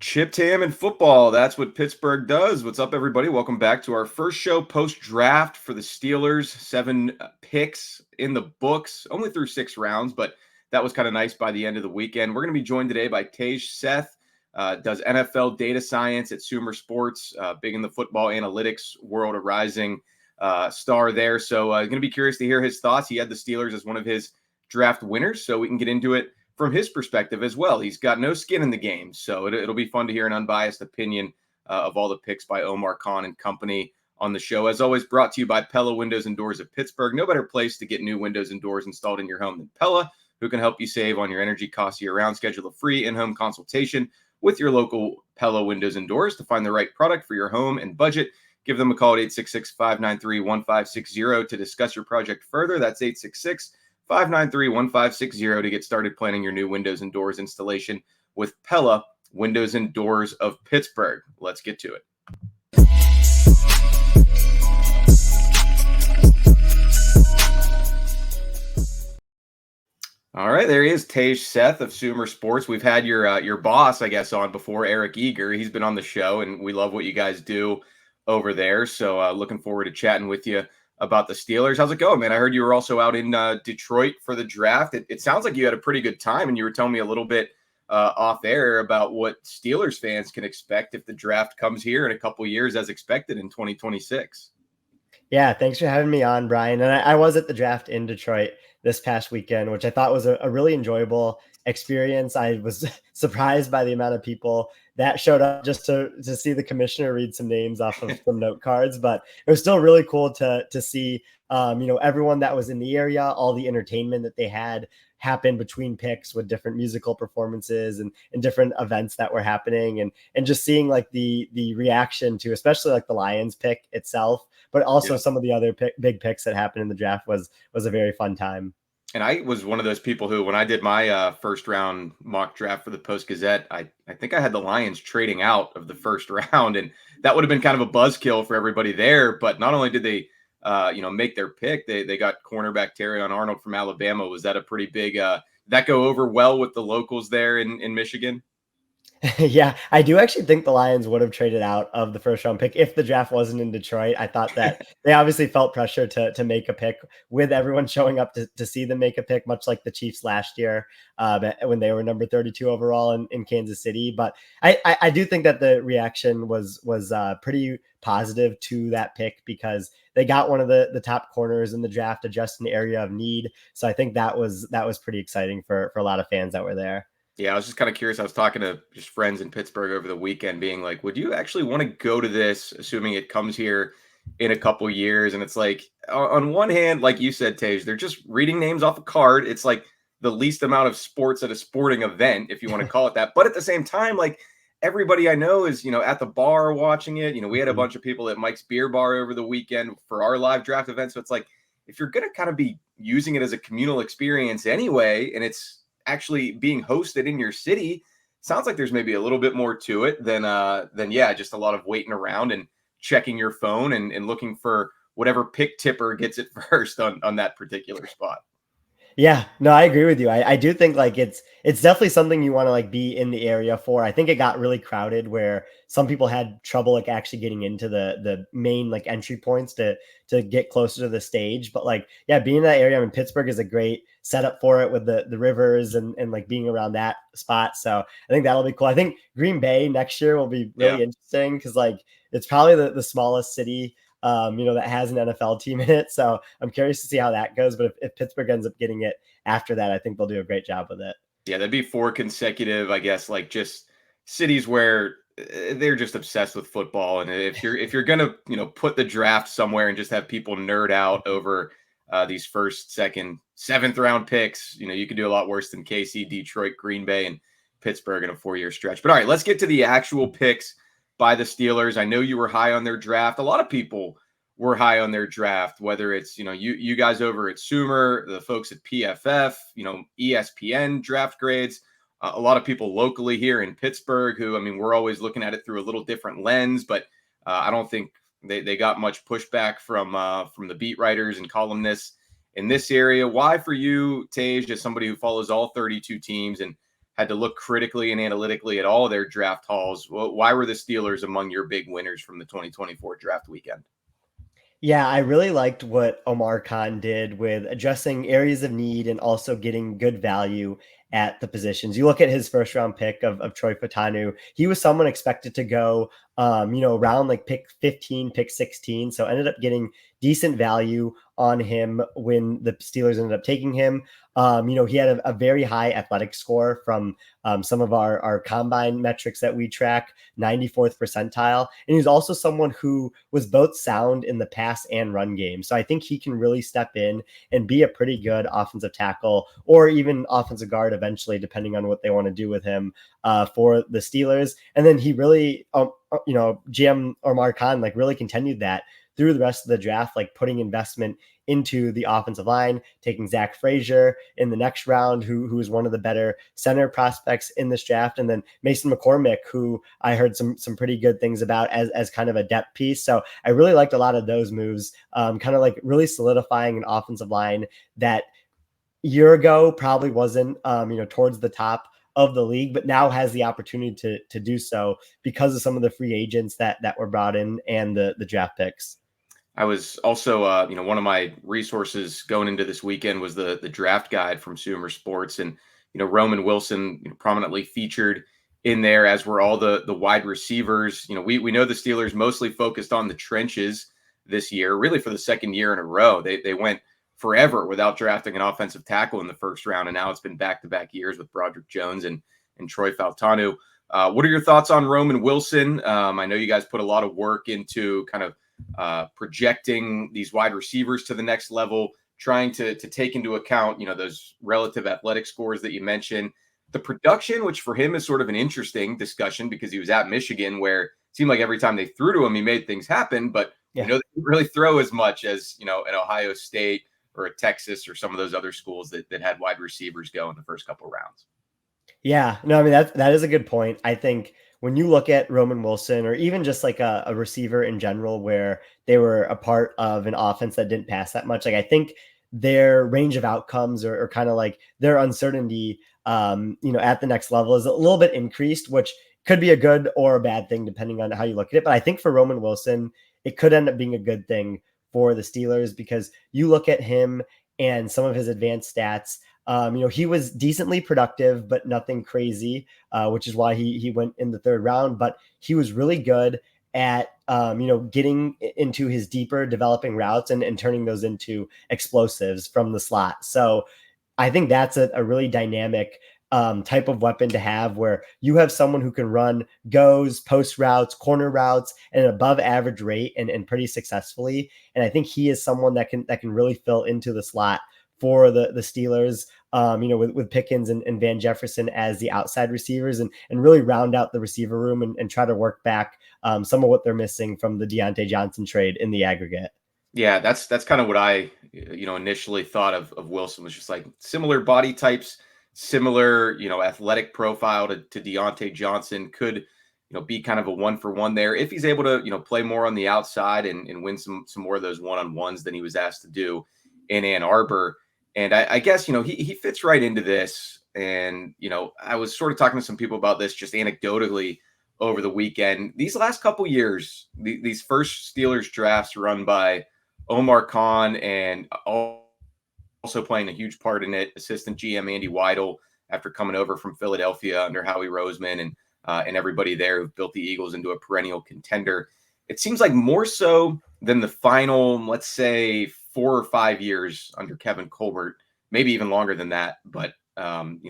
Chipped ham and football. That's what Pittsburgh does. What's up, everybody? Welcome back to our first show post-draft for the Steelers. 7 picks in the books, only through 6 rounds, but that was kind of nice by the end of the weekend. We're going to be joined today by Tej Seth, does NFL data science at Sumer Sports, big in the football analytics world, a rising star there. So going to be curious to hear his thoughts. He had the Steelers as one of his draft winners, so we can get into it from his perspective as well. He's got no skin in the game, so it'll be fun to hear an unbiased opinion of all the picks by Omar Khan and company on the show. As always, brought to you by Pella Windows and Doors of Pittsburgh. No better place to get new windows and doors installed in your home than Pella, who can help you save on your energy costs year-round. Schedule a free in-home consultation with your local Pella Windows and Doors to find the right product for your home and budget. Give them a call at 866-593-1560 to discuss your project further. That's 866-593-1560 to get started planning your new windows and doors installation with Pella Windows and Doors of Pittsburgh. Let's get to it. All right, there he is, Tej Seth of Sumer Sports. We've had your boss, I guess, on before, Eric Eager. He's been on the show, and we love what you guys do over there. So looking forward to chatting with you about the Steelers. How's it going, man? I heard you were also out in Detroit for the draft. It sounds like you had a pretty good time, and you were telling me a little bit off air about what Steelers fans can expect if the draft comes here in a couple years as expected in 2026. Yeah, thanks for having me on, Brian. And I was at the draft in Detroit this past weekend, which I thought was a really enjoyable experience. I was surprised by the amount of people that showed up just to see the commissioner read some names off of some note cards, but it was still really cool to see, everyone that was in the area, all the entertainment that they had happen between picks with different musical performances and different events that were happening, and just seeing like the reaction to, especially like the Lions pick itself, but also some of the other big picks that happened in the draft was a very fun time. And I was one of those people who, when I did my first round mock draft for the Post-Gazette, I think I had the Lions trading out of the first round, and that would have been kind of a buzzkill for everybody there. But not only did they, make their pick, they got cornerback Terrion Arnold from Alabama. Was that a pretty big, that go over well with the locals there in Michigan? Yeah, I do actually think the Lions would have traded out of the first round pick if the draft wasn't in Detroit. I thought that they obviously felt pressure to make a pick with everyone showing up to see them make a pick, much like the Chiefs last year when they were number 32 overall in Kansas City. But I do think that the reaction was pretty positive to that pick because they got one of the top corners in the draft, just an area of need. So I think that was pretty exciting for a lot of fans that were there. Yeah, I was just kind of curious. I was talking to just friends in Pittsburgh over the weekend being like, would you actually want to go to this, assuming it comes here in a couple years? And it's like, on one hand, like you said, Tej, they're just reading names off a card. It's like the least amount of sports at a sporting event, if you want to call it that. But at the same time, like everybody I know is, at the bar watching it. We had a bunch of people at Mike's Beer Bar over the weekend for our live draft event. So it's like, if you're going to kind of be using it as a communal experience anyway, and it's actually being hosted in your city, sounds like there's maybe a little bit more to it than just a lot of waiting around and checking your phone and looking for whatever pick tipper gets it first on that particular spot. Yeah, no, I agree with you. I do think like it's definitely something you want to like be in the area for. I think it got really crowded where some people had trouble like actually getting into the main like entry points to get closer to the stage. But like, yeah, being in that area, I mean, Pittsburgh is a great setup for it with the rivers and like being around that spot. So I think that'll be cool. I think Green Bay next year will be really interesting because like it's probably the smallest city that has an NFL team in it. So I'm curious to see how that goes. But if Pittsburgh ends up getting it after that, I think they'll do a great job with it. Yeah, that'd be 4 consecutive, I guess, like just cities where they're just obsessed with football. And if you're gonna, put the draft somewhere and just have people nerd out over these first, second, 7th round picks, you could do a lot worse than KC, Detroit, Green Bay, and Pittsburgh in a 4-year stretch. But all right, let's get to the actual picks by the Steelers. I know you were high on their draft. A lot of people were high on their draft, whether it's, you guys over at Sumer, the folks at PFF, ESPN draft grades, a lot of people locally here in Pittsburgh who, we're always looking at it through a little different lens, but I don't think they got much pushback from the beat writers and columnists in this area. Why for you, Tej, as somebody who follows all 32 teams and had to look critically and analytically at all of their draft hauls, why were the Steelers among your big winners from the 2024 draft weekend? Yeah, I really liked what Omar Khan did with addressing areas of need and also getting good value at the positions. You look at his first round pick of Troy Fautanu, he was someone expected to go, around like pick 15, pick 16. So ended up getting decent value on him when the Steelers ended up taking him. He had a very high athletic score from some of our combine metrics that we track, 94th percentile. And he's also someone who was both sound in the pass and run game. So I think he can really step in and be a pretty good offensive tackle or even offensive guard eventually, depending on what they want to do with him for the Steelers. And then he really, GM Omar Khan like really continued that through the rest of the draft, like putting investment into the offensive line, taking Zach Frazier in the next round, who is one of the better center prospects in this draft. And then Mason McCormick, who I heard some pretty good things about as kind of a depth piece. So I really liked a lot of those moves, kind of like really solidifying an offensive line that year ago probably wasn't, towards the top of the league, but now has the opportunity to do so because of some of the free agents that were brought in and the draft picks. I was also, one of my resources going into this weekend was the draft guide from Sumer Sports, and Roman Wilson prominently featured in there, as were all the wide receivers. We know the Steelers mostly focused on the trenches this year, really for the second year in a row. They went forever without drafting an offensive tackle in the first round, and now it's been back-to-back years with Broderick Jones and Troy Fautanu. What are your thoughts on Roman Wilson? I know you guys put a lot of work into kind of projecting these wide receivers to the next level, trying to take into account, those relative athletic scores that you mentioned, the production, which for him is sort of an interesting discussion because he was at Michigan, where it seemed like every time they threw to him, he made things happen, but they didn't really throw as much as, at Ohio State or at Texas or some of those other schools that had wide receivers go in the first couple of rounds. Yeah, no, I mean, that is a good point. I think when you look at Roman Wilson or even just like a receiver in general, where they were a part of an offense that didn't pass that much, like I think their range of outcomes or kind of like their uncertainty, at the next level is a little bit increased, which could be a good or a bad thing depending on how you look at it. But I think for Roman Wilson, it could end up being a good thing for the Steelers because you look at him and some of his advanced stats. He was decently productive, but nothing crazy, which is why he went in the third round. But he was really good at, getting into his deeper developing routes and turning those into explosives from the slot. So I think that's a really dynamic type of weapon to have where you have someone who can run goes, post routes, corner routes at an above average rate and pretty successfully. And I think he is someone that can really fill into the slot for the Steelers, with Pickens and Van Jefferson as the outside receivers and really round out the receiver room and try to work back some of what they're missing from the Deontay Johnson trade in the aggregate. Yeah, that's kind of what I, initially thought of Wilson, was just like similar body types, similar, athletic profile to Deontay Johnson. Could, be kind of a 1-for-1 there if he's able to, play more on the outside and win some more of those one-on-ones than he was asked to do in Ann Arbor. And I guess, he fits right into this. And, I was sort of talking to some people about this just anecdotally over the weekend. These last couple years, these first Steelers drafts run by Omar Khan and also playing a huge part in it, assistant GM Andy Weidel, after coming over from Philadelphia under Howie Roseman and everybody there who built the Eagles into a perennial contender. It seems like more so than the final, let's say, 4 or 5 years under Kevin Colbert, maybe even longer than that. But,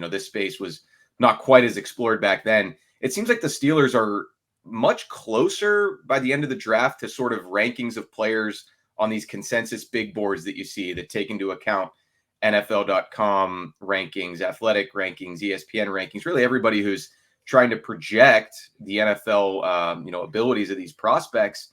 this space was not quite as explored back then. It seems like the Steelers are much closer by the end of the draft to sort of rankings of players on these consensus big boards that you see that take into account NFL.com rankings, athletic rankings, ESPN rankings, really everybody who's trying to project the NFL, abilities of these prospects.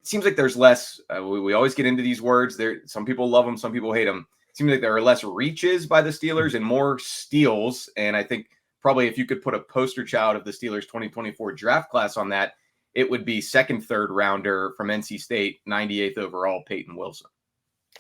It seems like there's less, we always get into these words. Some people love them, some people hate them. It seems like there are less reaches by the Steelers and more steals. And I think probably if you could put a poster child of the Steelers 2024 draft class on that, it would be second, third rounder from NC State, 98th overall, Payton Wilson.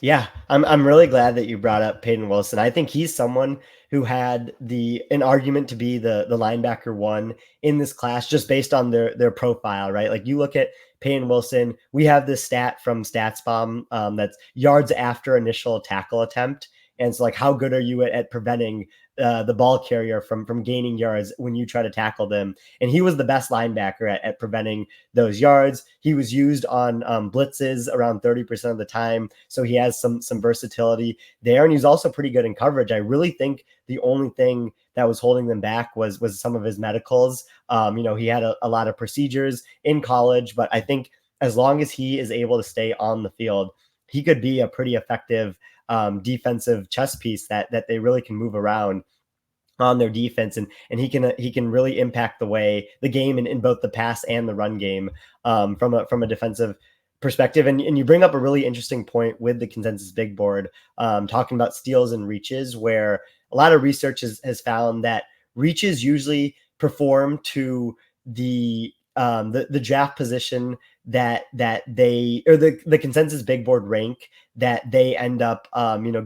Yeah, I'm really glad that you brought up Payton Wilson. I think he's someone who had an argument to be the linebacker one in this class just based on their profile, right? Like you look at Payton Wilson, we have this stat from StatsBomb that's yards after initial tackle attempt. And it's like, how good are you at preventing the ball carrier from gaining yards when you try to tackle them? And he was the best linebacker at preventing those yards. He was used on blitzes around 30% of the time, so he has some versatility there, and he's also pretty good in coverage. I really think the only thing that was holding them back was some of his medicals. He had a lot of procedures in college, but I think as long as he is able to stay on the field, he could be a pretty effective defensive chess piece that they really can move around on their defense, and he can really impact the game in both the pass and the run game from a defensive perspective. And you bring up a really interesting point with the consensus big board, talking about steals and reaches, where a lot of research has found that reaches usually perform to the draft position that they, or the consensus big board rank that they end up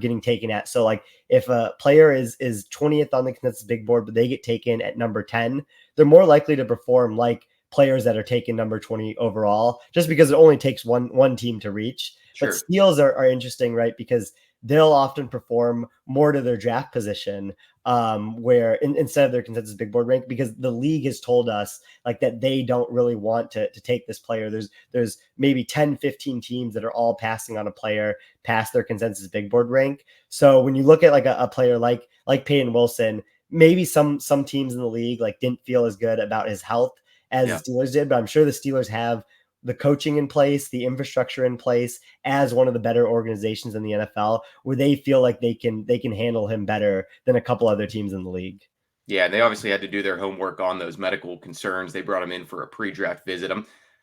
getting taken at. So like if a player is 20th on the consensus big board, but they get taken at number 10, they're more likely to perform like players that are taken number 20 overall, just because it only takes one team to reach. Sure. But steals are interesting, right? Because they'll often perform more to their draft position, where instead of their consensus big board rank, because the league has told us like that they don't really want to take this player. There's maybe 10, 15 teams that are all passing on a player past their consensus big board rank. So when you look at like a player like Payton Wilson, maybe some teams in the league like didn't feel as good about his health as the Steelers did, but I'm sure the Steelers have the coaching in place, the infrastructure in place as one of the better organizations in the NFL, where they feel like they can handle him better than a couple other teams in the league. Yeah, they obviously had to do their homework on those medical concerns. They brought him in for a pre-draft visit.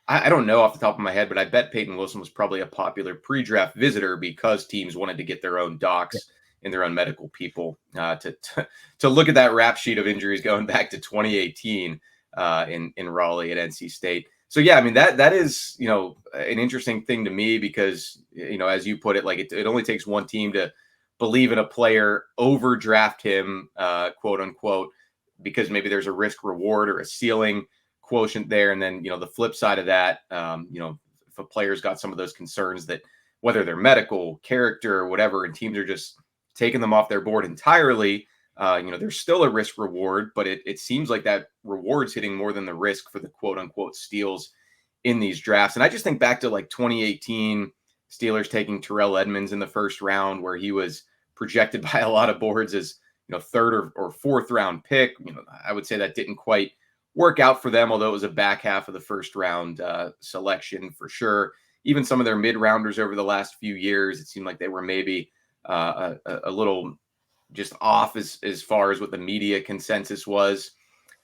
I don't know off the top of my head, but I bet Payton Wilson was probably a popular pre-draft visitor because teams wanted to get their own docs and their own medical people to look at that rap sheet of injuries going back to 2018 in Raleigh at NC State. So yeah, I mean that is an interesting thing to me because as you put it, like it only takes one team to believe in a player, overdraft him, quote unquote, because maybe there's a risk reward or a ceiling quotient there. And then, the flip side of that, if a player's got some of those concerns that whether they're medical, character, or whatever, and teams are just taking them off their board entirely, there's still a risk reward, but it seems like that reward's hitting more than the risk for the quote unquote steals in these drafts. And I just think back to like 2018 Steelers taking Terrell Edmunds in the first round, where he was projected by a lot of boards as third or fourth round pick. I would say that didn't quite work out for them, although it was a back half of the first round selection for sure. Even some of their mid rounders over the last few years, it seemed like they were maybe a little just off as far as what the media consensus was.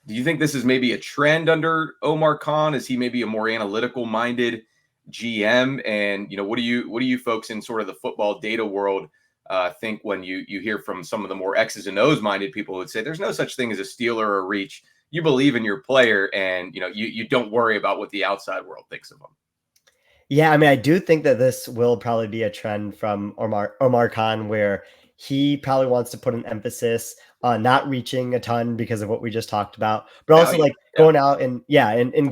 Do you think this is maybe a trend under Omar Khan? Is he maybe a more analytical minded GM? And what do you folks in sort of the football data world think when you hear from some of the more X's and O's minded people who would say there's no such thing as a stealer or a reach? You believe in your player, and you don't worry about what the outside world thinks of them. Yeah, I mean, I do think that this will probably be a trend from Omar Khan, where he probably wants to put an emphasis on not reaching a ton because of what we just talked about, but also like going out and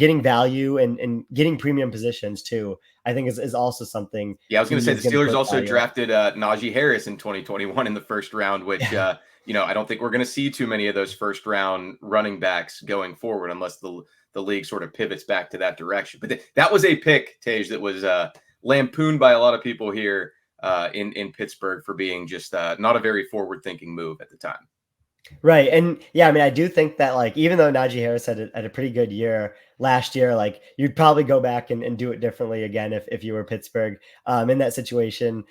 getting value and getting premium positions too. I think is also something. Yeah, I was going to say the Steelers also drafted Naji Harris in 2021 in the first round, which I don't think we're going to see too many of those first round running backs going forward unless the league sort of pivots back to that direction. But that was a pick, Tej, that was lampooned by a lot of people here in Pittsburgh for being just not a very forward-thinking move at the time. Right. And yeah, I mean, I do think that like, even though Naji Harris had a pretty good year last year, like you'd probably go back and do it differently again if you were Pittsburgh in that situation.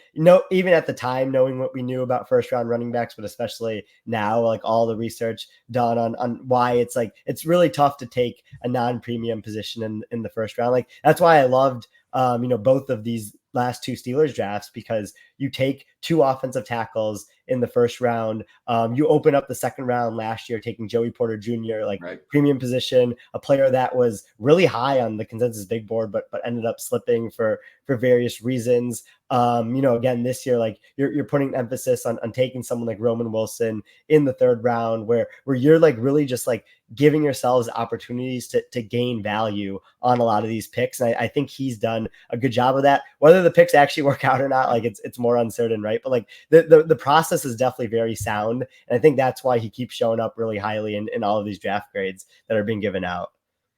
Even at the time, knowing what we knew about first round running backs, but especially now, like all the research done on why it's really tough to take a non-premium position in the first round. Like that's why I loved both of these last two Steelers drafts, because you take two offensive tackles in the first round. You open up the second round last year, taking Joey Porter Jr., like Right. premium position, a player that was really high on the consensus big board, but ended up slipping for various reasons. Again, this year, like you're putting emphasis on taking someone like Roman Wilson in the third round, where you're like really just like giving yourselves opportunities to gain value on a lot of these picks. And I think he's done a good job of that. Whether the picks actually work out or not, like it's more uncertain, right? But like the process is definitely very sound. And I think that's why he keeps showing up really highly in all of these draft grades that are being given out.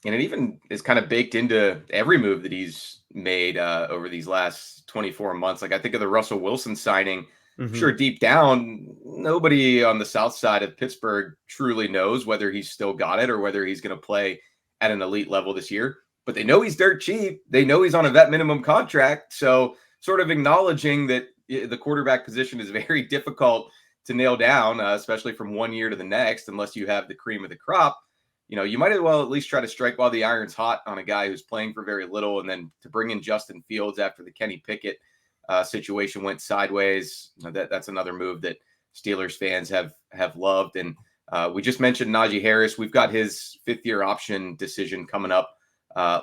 And it even is kind of baked into every move that he's made over these last 24 months. Like I think of the Russell Wilson signing. Mm-hmm. Sure, deep down, nobody on the south side of Pittsburgh truly knows whether he's still got it or whether he's going to play at an elite level this year. But they know he's dirt cheap. They know he's on a vet minimum contract. So sort of acknowledging that the quarterback position is very difficult to nail down, especially from one year to the next, unless you have the cream of the crop. You might as well at least try to strike while the iron's hot on a guy who's playing for very little. And then to bring in Justin Fields after the Kenny Pickett situation went sideways, that's another move that Steelers fans have loved. And we just mentioned Naji Harris. We've got his fifth-year option decision coming up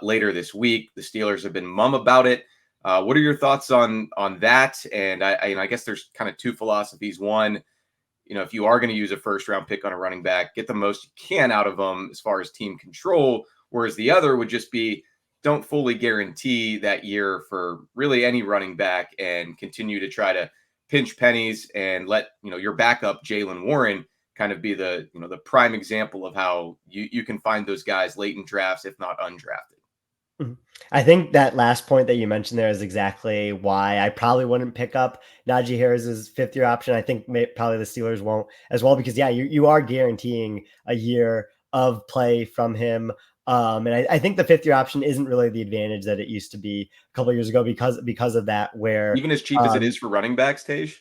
later this week. The Steelers have been mum about it. What are your thoughts on that? And I guess there's kind of two philosophies. One, if you are going to use a first-round pick on a running back, get the most you can out of them as far as team control, whereas the other would just be don't fully guarantee that year for really any running back and continue to try to pinch pennies and let, your backup, Jaylen Warren, kind of be the prime example of how you can find those guys late in drafts, if not undrafted. I think that last point that you mentioned there is exactly why I probably wouldn't pick up Naji Harris's fifth-year option. I think probably the Steelers won't as well, because you are guaranteeing a year of play from him. And I think the fifth-year option isn't really the advantage that it used to be a couple of years ago because of that. Where even as cheap as it is for running backs, Tej.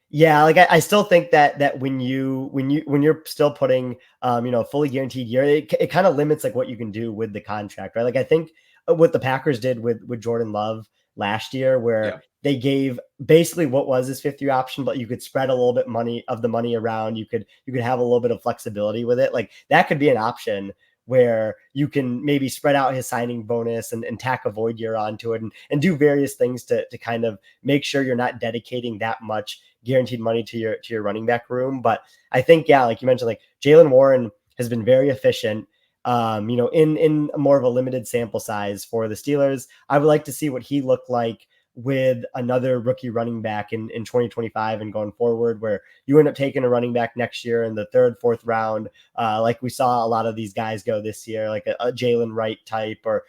Yeah, like I still think that when you're still putting fully guaranteed year, it kind of limits like what you can do with the contract, right? Like I think what the Packers did with Jordan Love last year, where they gave basically what was his fifth-year option, but you could spread a little bit of the money around. You could have a little bit of flexibility with it. Like that could be an option where you can maybe spread out his signing bonus and tack a void year onto it and do various things to kind of make sure you're not dedicating that much guaranteed money to your running back room. But I think, like you mentioned, like Jaylen Warren has been very efficient, in more of a limited sample size for the Steelers. I would like to see what he looked like with another rookie running back in 2025 and going forward, where you end up taking a running back next year in the third, fourth round, like we saw a lot of these guys go this year, like a Jalen Wright type or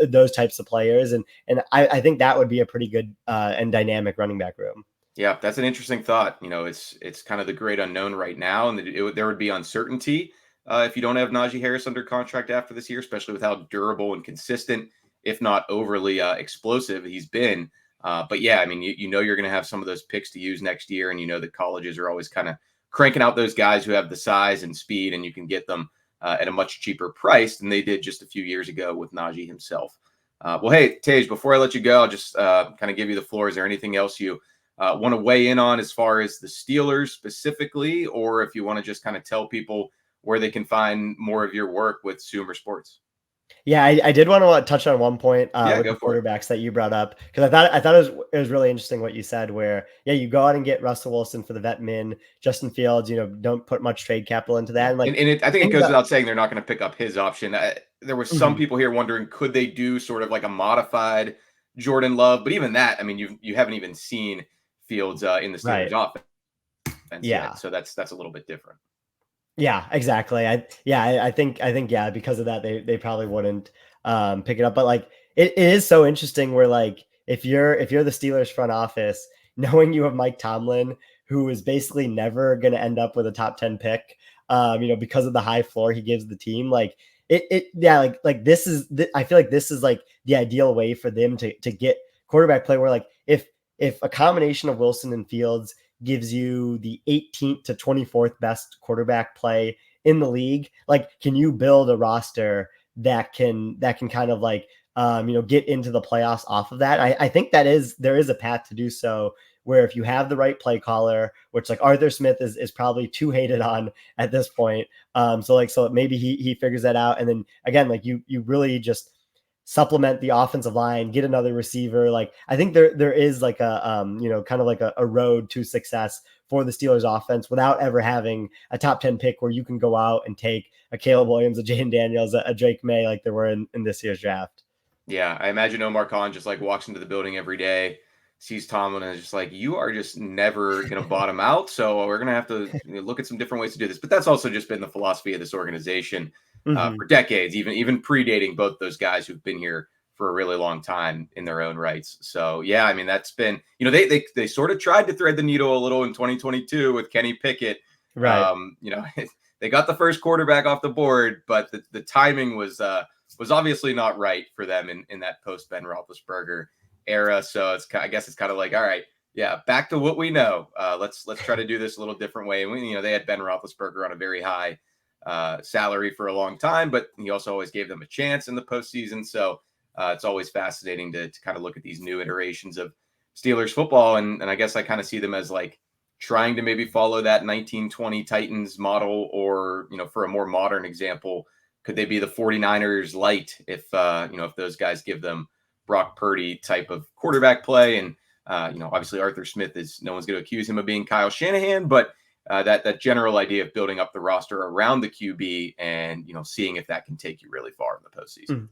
those types of players. And I think that would be a pretty good and dynamic running back room. Yeah, that's an interesting thought. It's kind of the great unknown right now, and there would be uncertainty if you don't have Naji Harris under contract after this year, especially with how durable and consistent, if not overly explosive, he's been. But yeah, I mean, you're going to have some of those picks to use next year, and the colleges are always kind of cranking out those guys who have the size and speed, and you can get them at a much cheaper price than they did just a few years ago with Naji himself. Well, hey, Tej, before I let you go, I'll just kind of give you the floor. Is there anything else you want to weigh in on as far as the Steelers specifically, or if you want to just kind of tell people where they can find more of your work with Sumer Sports? Yeah, I did want to touch on one point with the quarterbacks that you brought up, because I thought it was really interesting what you said, where you go out and get Russell Wilson for the vet min, Justin Fields, don't put much trade capital into that. And I think it goes without saying they're not going to pick up his option. There were some people here wondering, could they do sort of like a modified Jordan Love? But even that, I mean, you haven't even seen Fields in the Steelers offense yet, so that's a little bit different. Yeah, exactly. I think because of that they probably wouldn't pick it up. But like it is so interesting where like if you're the Steelers front office, knowing you have Mike Tomlin, who is basically never going to end up with a top 10 pick, because of the high floor he gives the team, like like this is I feel like this is like the ideal way for them to get quarterback play, where like if a combination of Wilson and Fields gives you the 18th to 24th best quarterback play in the league, like can you build a roster that can kind of like get into the playoffs off of that? I think there is a path to do so where if you have the right play caller, which like Arthur Smith is probably too hated on at this point. So maybe he figures that out. And then again, like you really just supplement the offensive line, get another receiver. Like I think there is like a kind of like a road to success for the Steelers offense without ever having a top 10 pick where you can go out and take a Caleb Williams, a Jaden Daniels, a Drake May, like there were in this year's draft. Yeah, I imagine Omar Khan just like walks into the building every day, sees Tomlin, and is just like, you are just never going to bottom out. So we're going to have to look at some different ways to do this. But that's also just been the philosophy of this organization for decades, even predating both those guys who've been here for a really long time in their own rights. So, yeah, I mean, that's been, they sort of tried to thread the needle a little in 2022 with Kenny Pickett. Right. They got the first quarterback off the board, but the timing was obviously not right for them in that post Ben Roethlisberger era. So I guess it's kind of like, all right, yeah, back to what we know. Let's try to do this a little different way. And they had Ben Roethlisberger on a very high salary for a long time, but he also always gave them a chance in the postseason. So it's always fascinating to kind of look at these new iterations of Steelers football. And I guess I kind of see them as like trying to maybe follow that 1920 Titans model, or, for a more modern example, could they be the 49ers light if those guys give them Brock Purdy type of quarterback play? And, obviously Arthur Smith no one's going to accuse him of being Kyle Shanahan, but that general idea of building up the roster around the QB and, seeing if that can take you really far in the postseason.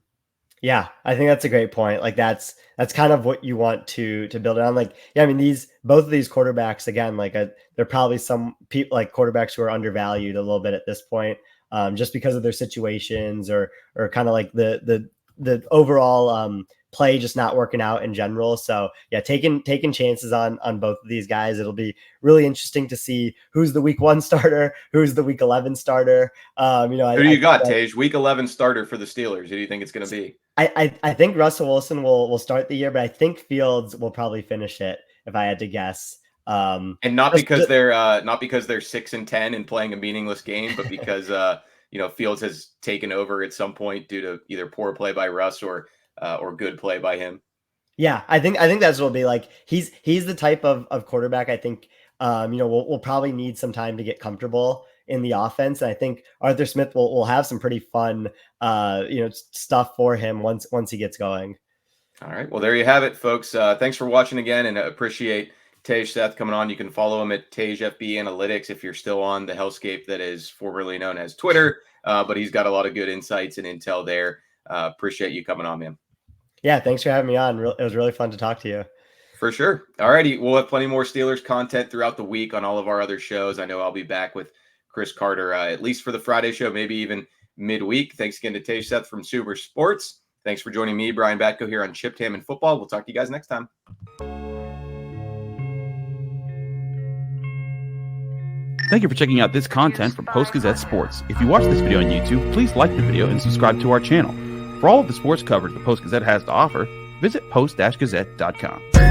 Yeah, I think that's a great point. Like that's kind of what you want to build it on. Like, yeah, I mean, both of these quarterbacks, again, like they're probably some people like quarterbacks who are undervalued a little bit at this point, just because of their situations or kind of like the overall play just not working out in general. So yeah, taking chances on both of these guys. It'll be really interesting to see who's the week 1 starter, who's the week 11 starter. Who do you got, Tej? Week 11 starter for the Steelers. Who do you think it's going to be? I think Russell Wilson will start the year, but I think Fields will probably finish it if I had to guess. And not because they're 6-10 and playing a meaningless game, but because Fields has taken over at some point due to either poor play by Russ or good play by him. Yeah, I think that's what it'll be like. He's the type of quarterback I think we'll probably need some time to get comfortable in the offense. And I think Arthur Smith will have some pretty fun stuff for him once he gets going. All right. Well, there you have it, folks. Thanks for watching again, and appreciate Tej Seth coming on. You can follow him at Tej FB Analytics if you're still on the hellscape that is formerly known as Twitter. But he's got a lot of good insights and intel there. Appreciate you coming on, man. Yeah, thanks for having me on. It was really fun to talk to you. For sure. All righty. We'll have plenty more Steelers content throughout the week on all of our other shows. I know I'll be back with Chris Carter, at least for the Friday show, maybe even midweek. Thanks again to Tej Seth from Super Sports. Thanks for joining me, Brian Batko, here on Chipped Ham and Football. We'll talk to you guys next time. Thank you for checking out this content from Post-Gazette Sports. If you watch this video on YouTube, please like the video and subscribe to our channel. For all of the sports coverage the Post-Gazette has to offer, visit post-gazette.com.